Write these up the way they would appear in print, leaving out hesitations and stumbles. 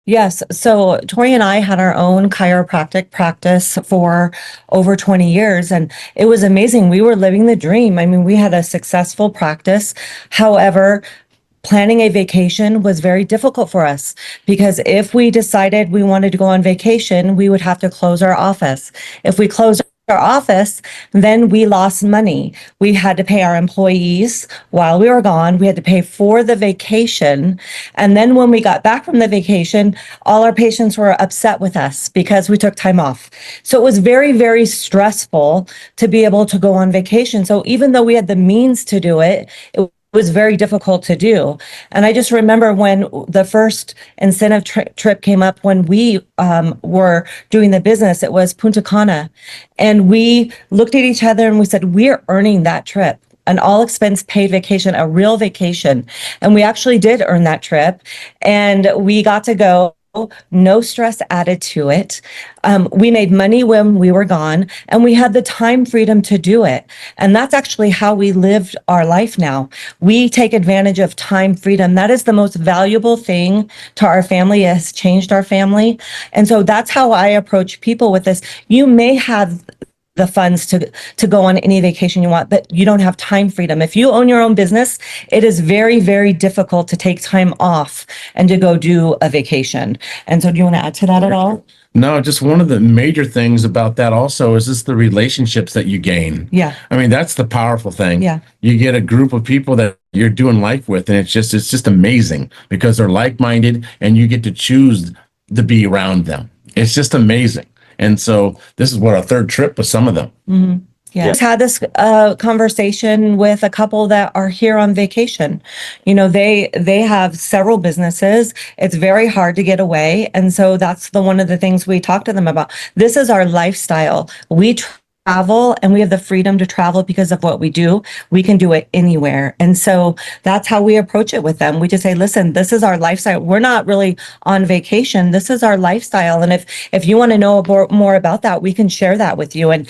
Yes. So Tori and I had our own chiropractic practice for over 20 years, and it was amazing. We were living the dream. I mean, we had a successful practice. However, planning a vacation was very difficult for us because if we decided we wanted to go on vacation, we would have to close our office. If we closed our office, then we lost money. We had to pay our employees while we were gone. We had to pay for the vacation. And then when we got back from the vacation, all our patients were upset with us because we took time off. So it was very, very stressful to be able to go on vacation. So even though we had the means to do it, it was very difficult to do. And I just remember when the first incentive trip came up when we were doing the business, it was Punta Cana. And we looked at each other and we said, we're earning that trip. An all expense paid vacation, a real vacation. And we actually did earn that trip. And we got to go, no stress added to it. We made money when we were gone, and we had the time freedom to do it. And that's actually how we lived our life now. We take advantage of time freedom. That is the most valuable thing to our family. It has changed our family. And so that's how I approach people with this. You may have the funds to go on any vacation you want, but you don't have time freedom. If you own your own business, it is very, very difficult to take time off and to go do a vacation. And so do you want to add to that at all? No, just one of the major things about that also is just the relationships that you gain. Yeah. I mean, that's the powerful thing. Yeah. You get a group of people that you're doing life with, and it's just amazing because they're like-minded and you get to choose to be around them. It's just amazing. And so this is what our third trip with some of them. Mm-hmm. Yeah. I just had this conversation with a couple that are here on vacation. You know, they have several businesses. It's very hard to get away. And so that's one of the things we talk to them about. This is our lifestyle. We travel and we have the freedom to travel because of what we do. We can do it anywhere. And so that's how we approach it with them. We just say, listen, this is our lifestyle. We're not really on vacation. This is our lifestyle. And if you want to know more about that, we can share that with you. And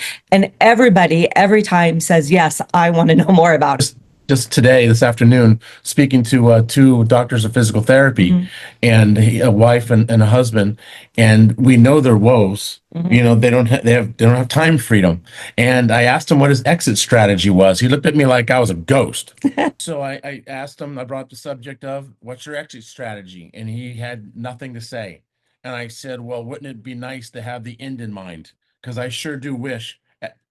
everybody every time says, yes, I want to know more about it. Just today, this afternoon, speaking to two doctors of physical therapy, and a wife and a husband, and we know their woes. You know, they don't have time freedom. And I asked him what his exit strategy was. He looked at me like I was a ghost. So I asked him. I brought up the subject of what's your exit strategy, and he had nothing to say. And I said, well, wouldn't it be nice to have the end in mind? Because I sure do wish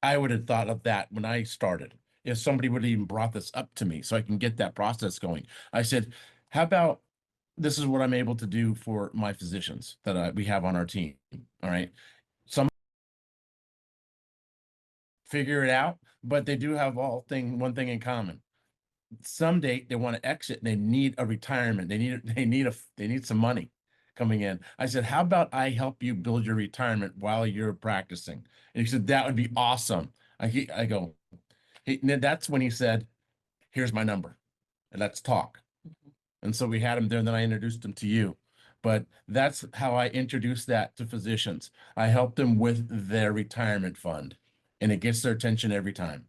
I would have thought of that when I started, if somebody would have even brought this up to me so I can get that process going. I said, how about this is what I'm able to do for my physicians that we have on our team. All right. Some figure it out, but they do have one thing in common. Someday they want to exit and they need a retirement. They need some money coming in. I said, how about I help you build your retirement while you're practicing? And he said, that would be awesome. I go, and then that's when he said, here's my number and let's talk. And so we had him there, and then I introduced him to you. But that's how I introduced that to physicians. I helped them with their retirement fund, and it gets their attention every time.